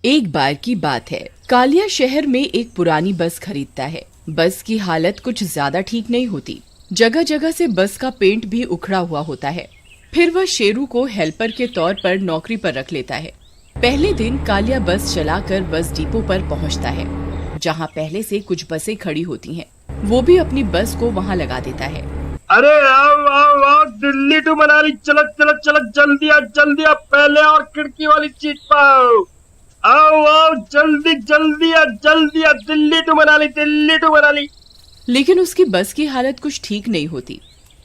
एक बार की बात है, कालिया शहर में एक पुरानी बस खरीदता है। बस की हालत कुछ ज्यादा ठीक नहीं होती। जगह जगह से बस का पेंट भी उखड़ा हुआ होता है। फिर वह शेरू को हेल्पर के तौर पर नौकरी पर रख लेता है। पहले दिन कालिया बस चलाकर बस डिपो पर पहुंचता है, जहां पहले से कुछ बसें खड़ी होती हैं। वो भी अपनी बस को वहां लगा देता है। अरे आओ आओ आओ, दिल्ली टू मनाली चलक चलक चलक, जल्दी आ पहले और खिड़की वाली सीट पाओ। आओ आओ जल्दी जल्दी आ दिल्ली टू मनाली। लेकिन उसकी बस की हालत कुछ ठीक नहीं होती।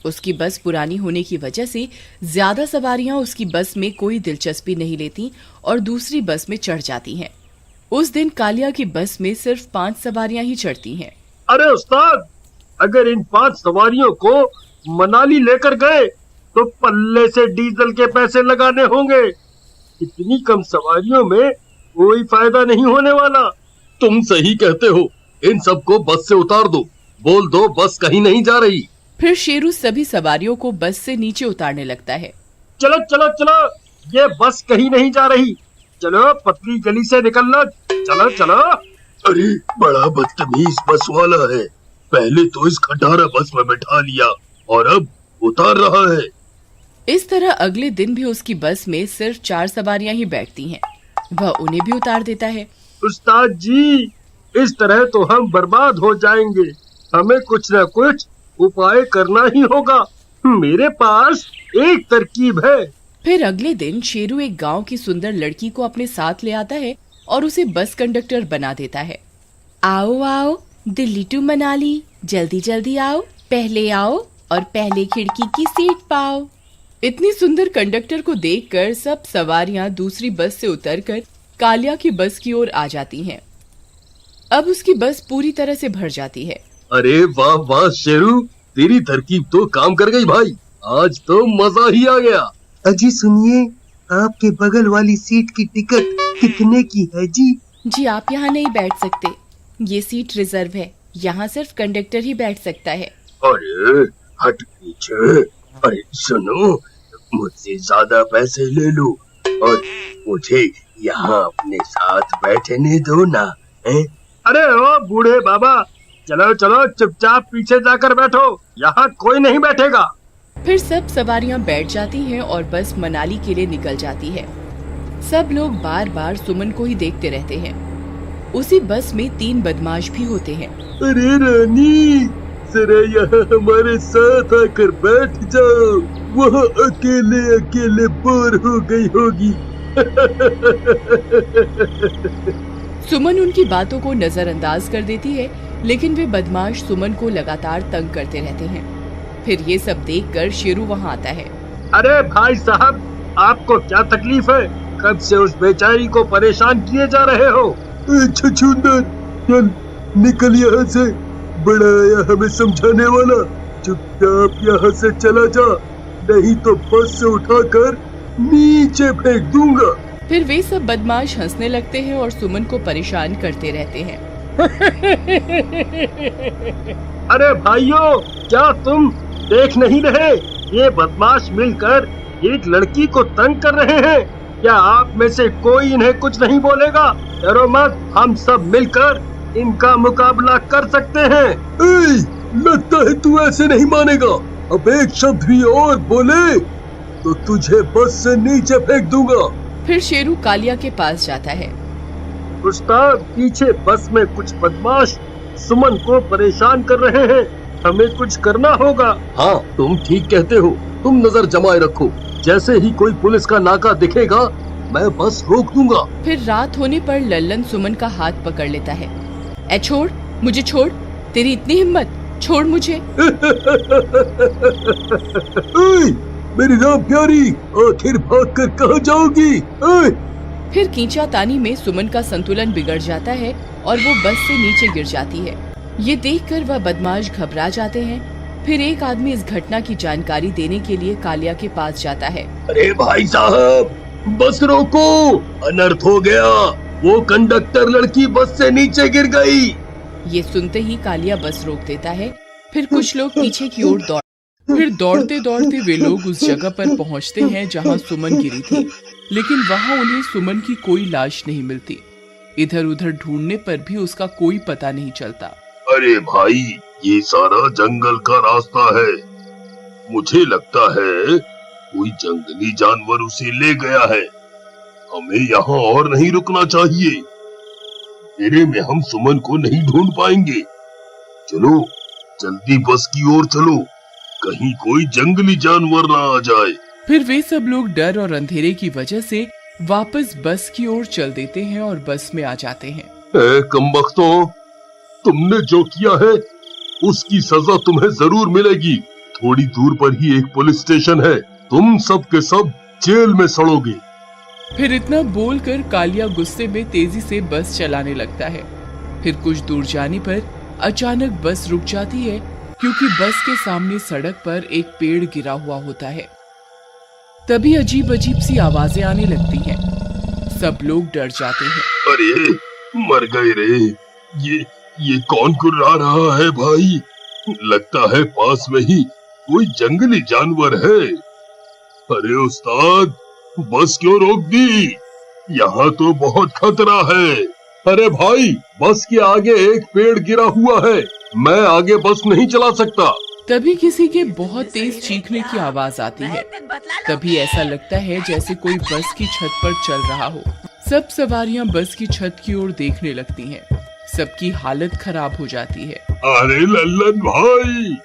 उसकी बस पुरानी होने की वजह से ज्यादा सवारियां उसकी बस में कोई दिलचस्पी नहीं लेती और दूसरी बस में चढ़ जाती हैं। उस दिन कालिया की बस में सिर्फ 5 सवारियां ही चढ़ती हैं। अरे उस्ताद, अगर इन 5 सवारियों को मनाली लेकर गए तो पल्ले से डीजल के पैसे लगाने होंगे। इतनी कम सवारियों में कोई फायदा नहीं होने वाला। तुम सही कहते हो, इन सबको बस से उतार दो, बोल दो बस कहीं नहीं जा रही। फिर शेरू सभी सवारियों को बस से नीचे उतारने लगता है। चलो चलो चलो, ये बस कहीं नहीं जा रही, चलो पतली गली से निकलना, चलो चलो। अरे बड़ा बदतमीज बस वाला है, पहले तो इस खटारा बस में बैठा लिया और अब उतार रहा है। इस तरह अगले दिन भी उसकी बस में सिर्फ 4 सवारियां ही बैठती हैं। वह उन्हें भी उतार देता है। उस्ताद जी, इस तरह तो हम बर्बाद हो जाएंगे, हमें कुछ न कुछ उपाय करना ही होगा। मेरे पास एक तरकीब है। फिर अगले दिन शेरू एक गांव की सुंदर लड़की को अपने साथ ले आता है और उसे बस कंडक्टर बना देता है। आओ आओ दिल्ली टू मनाली, जल्दी जल्दी आओ, पहले आओ और पहले खिड़की की सीट पाओ। इतनी सुंदर कंडक्टर को देखकर सब सवारियां दूसरी बस से उतरकर कालिया की बस की ओर आ जाती हैं। अब उसकी बस पूरी तरह से भर जाती है। अरे वाह वाह शेरू, तेरी तरकीब तो काम कर गई भाई, आज तो मजा ही आ गया। अजी सुनिए, आपके बगल वाली सीट की टिकट कितने की है जी? जी आप यहाँ नहीं बैठ सकते, ये सीट रिजर्व है, यहाँ सिर्फ कंडक्टर ही बैठ सकता है। अरे हट पीछे। अरे सुनो, मुझसे ज्यादा पैसे ले लो और मुझे यहाँ अपने साथ बैठने दो ना। अरे ओ बूढ़े बाबा, चलो चलो चुपचाप पीछे जाकर बैठो, यहाँ कोई नहीं बैठेगा। फिर सब सवारियां बैठ जाती हैं और बस मनाली के लिए निकल जाती है। सब लोग बार बार सुमन को ही देखते रहते हैं। उसी बस में 3 बदमाश भी होते हैं। अरे रानी, जरा यहाँ हमारे साथ आकर बैठ जाओ, वहाँ अकेले अकेले बोर हो गई होगी। सुमन उनकी बातों को नजरअंदाज कर देती है, लेकिन वे बदमाश सुमन को लगातार तंग करते रहते हैं। फिर ये सब देखकर शेरू वहाँ आता है। अरे भाई साहब, आपको क्या तकलीफ है? कब से उस बेचारी को परेशान किए जा रहे हो? छछूंदर, चल निकल यहाँ से, बड़ा आया हमें समझाने वाला। चुपचाप यहाँ से चला जा, नहीं तो बस से उठाकर नीचे फेंक दूंगा। फिर वे सब बदमाश हंसने लगते हैं और सुमन को परेशान करते रहते हैं। अरे भाइयों, क्या तुम देख नहीं रहे? ये बदमाश मिलकर एक लड़की को तंग कर रहे हैं। क्या आप में से कोई इन्हें कुछ नहीं बोलेगा? डरो मत, हम सब मिलकर इनका मुकाबला कर सकते हैं। लगता है तू ऐसे नहीं मानेगा, अब एक शब्द भी और बोले तो तुझे बस से नीचे फेंक दूंगा। फिर शेरू कालिया के पास जाता है। उस्ताद, पीछे बस में कुछ बदमाश सुमन को परेशान कर रहे हैं, हमें कुछ करना होगा। हाँ, तुम ठीक कहते हो, तुम नजर जमाए रखो, जैसे ही कोई पुलिस का नाका दिखेगा मैं बस रोक दूंगा। फिर रात होने पर लल्लन सुमन का हाथ पकड़ लेता है। ए छोड़, मुझे छोड़, तेरी इतनी हिम्मत, छोड़ मुझे। मेरी राम प्यारी, आखिर भागकर कहाँ जाओगी? फिर खींचातानी में सुमन का संतुलन बिगड़ जाता है और वो बस से नीचे गिर जाती है। ये देखकर वह बदमाश घबरा जाते हैं। फिर एक आदमी इस घटना की जानकारी देने के लिए कालिया के पास जाता है। अरे भाई साहब, बस रोको, अनर्थ हो गया, वो कंडक्टर लड़की बस से नीचे गिर गई। ये सुनते ही कालिया बस रोक देता है। फिर कुछ लोग पीछे की ओर फिर दौड़ते दौड़ते वे लोग उस जगह पर पहुंचते हैं जहां सुमन गिरी थी। लेकिन वहां उन्हें सुमन की कोई लाश नहीं मिलती। इधर उधर ढूंढने पर भी उसका कोई पता नहीं चलता। अरे भाई, ये सारा जंगल का रास्ता है। मुझे लगता है कोई जंगली जानवर उसे ले गया है। हमें यहाँ और नहीं रुकना चाहिए। तेरे में हम सुमन को नहीं ढूंढ पाएंगे। चलो जल्दी बस की ओर चलो, कहीं कोई जंगली जानवर ना आ जाए। फिर वे सब लोग डर और अंधेरे की वजह से वापस बस की ओर चल देते हैं और बस में आ जाते हैं। कमबख्तों, तुमने जो किया है उसकी सजा तुम्हें जरूर मिलेगी। थोड़ी दूर पर ही एक पुलिस स्टेशन है, तुम सब के सब जेल में सड़ोगे। फिर इतना बोलकर कालिया गुस्से में तेजी से बस चलाने लगता है। फिर कुछ दूर जाने पर अचानक बस रुक जाती है, क्योंकि बस के सामने सड़क पर एक पेड़ गिरा हुआ होता है। तभी अजीब अजीब सी आवाजें आने लगती हैं। सब लोग डर जाते हैं। अरे मर गए रे, ये कौन कुर्रा रहा है भाई? लगता है पास में ही कोई जंगली जानवर है। अरे उस्ताद, बस क्यों रोक दी? यहाँ तो बहुत खतरा है। अरे भाई, बस के आगे एक पेड़ गिरा हुआ है, मैं आगे बस नहीं चला सकता। तभी किसी के बहुत तेज चीखने की आवाज आती है। तभी ऐसा लगता है जैसे कोई बस की छत पर चल रहा हो। सब सवारियां बस की छत की ओर देखने लगती हैं। सबकी हालत खराब हो जाती है। अरे लल्लन भाई,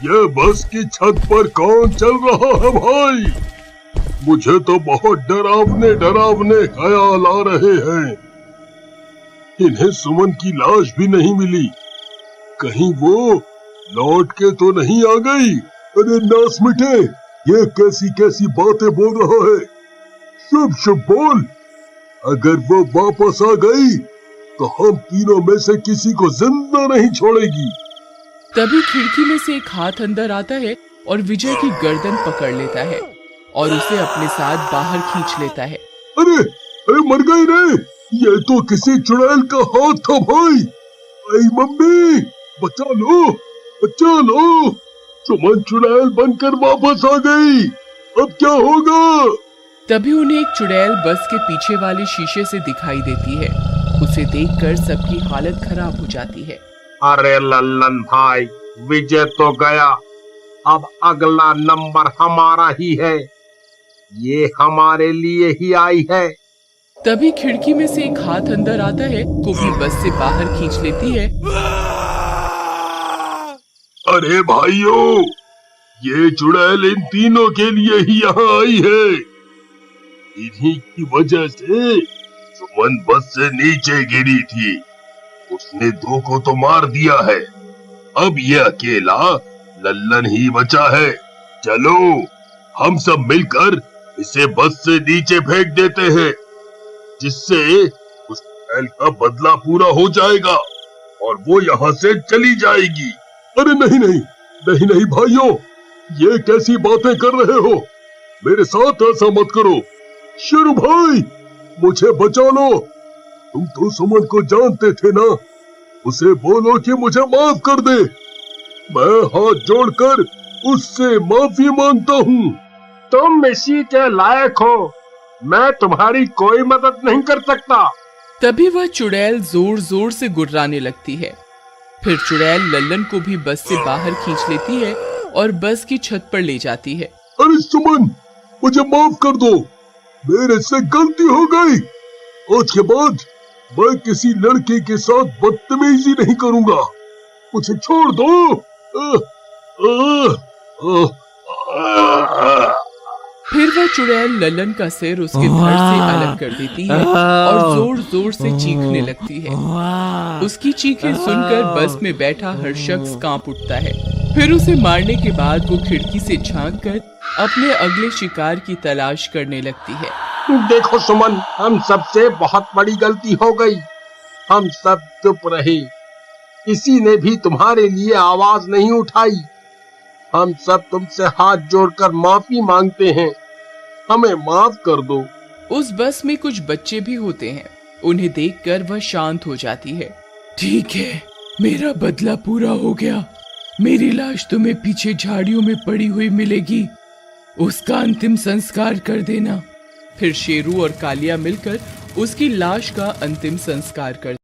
ये बस की छत पर कौन चल रहा है भाई? मुझे तो बहुत डरावने डरावने ख्याल आ रहे हैं। इन्हें सुमन की लाश भी नहीं मिली, कहीं वो लौट के तो नहीं आ गई? अरे नास मिटे, ये कैसी कैसी बातें बोल रहा है? शुभ शुभ बोल। अगर वो वापस आ गई तो हम तीनों में से किसी को जिंदा नहीं छोड़ेगी। तभी खिड़की में से एक हाथ अंदर आता है और विजय की गर्दन पकड़ लेता है और उसे अपने साथ बाहर खींच लेता है। अरे अरे मर गए रे, ये तो किसी चुड़ैल का हाथ था भाई। आई मम्मी, बचा लो बचा लो, सुमन चुड़ैल बनकर वापस आ गई, अब क्या होगा? तभी उन्हें एक चुड़ैल बस के पीछे वाले शीशे से दिखाई देती है। उसे देखकर सबकी हालत खराब हो जाती है। अरे लल्लन भाई, विजय तो गया, अब अगला नंबर हमारा ही है। ये हमारे लिए ही आई है। तभी खिड़की में से एक हाथ अंदर आता है, को भी बस से बाहर खींच लेती है। अरे भाइयों, ये चुड़ैल इन तीनों के लिए ही यहाँ आई है। इन्हीं की वजह से सुमन बस से नीचे गिरी थी। उसने दो को तो मार दिया है, अब ये अकेला लल्लन ही बचा है। चलो हम सब मिलकर इसे बस से नीचे फेंक देते हैं, जिससे उस चुड़ैल का बदला पूरा हो जाएगा और वो यहाँ से चली जाएगी। अरे नहीं नहीं नहीं नहीं भाइयों, ये कैसी बातें कर रहे हो? मेरे साथ ऐसा मत करो। शेरू भाई, मुझे बचा लो। तुम तो सुमन को जानते थे ना, उसे बोलो कि मुझे माफ कर दे। मैं हाथ जोड़कर उससे माफी मांगता हूँ। तुम इसी के लायक हो, मैं तुम्हारी कोई मदद नहीं कर सकता। तभी वह चुड़ैल जोर जोर से गुर्राने लगती है। फिर चुड़ैल लल्लन को भी बस से बाहर खींच लेती है और बस की छत पर ले जाती है। अरे सुमन, मुझे माफ कर दो, मेरे से गलती हो गई। आज के बाद मैं किसी लड़के के साथ बदतमीजी नहीं करूंगा, मुझे छोड़ दो। फिर वह चुड़ैल लल्लन का सिर उसके धड़ से अलग कर देती है और जोर जोर से चीखने लगती है। उसकी चीखें सुनकर बस में बैठा हर शख्स कांप उठता है। फिर उसे मारने के बाद वो खिड़की से झांककर अपने अगले शिकार की तलाश करने लगती है। देखो सुमन, हम सबसे बहुत बड़ी गलती हो गई। हम सब चुप रहे, किसी ने भी तुम्हारे लिए आवाज नहीं उठाई। हम सब तुमसे हाथ जोड़कर माफी मांगते हैं, हमें माफ कर दो। उस बस में कुछ बच्चे भी होते हैं, उन्हें देखकर वह शांत हो जाती है। ठीक है, मेरा बदला पूरा हो गया। मेरी लाश तुम्हें पीछे झाड़ियों में पड़ी हुई मिलेगी, उसका अंतिम संस्कार कर देना। फिर शेरू और कालिया मिलकर उसकी लाश का अंतिम संस्कार कर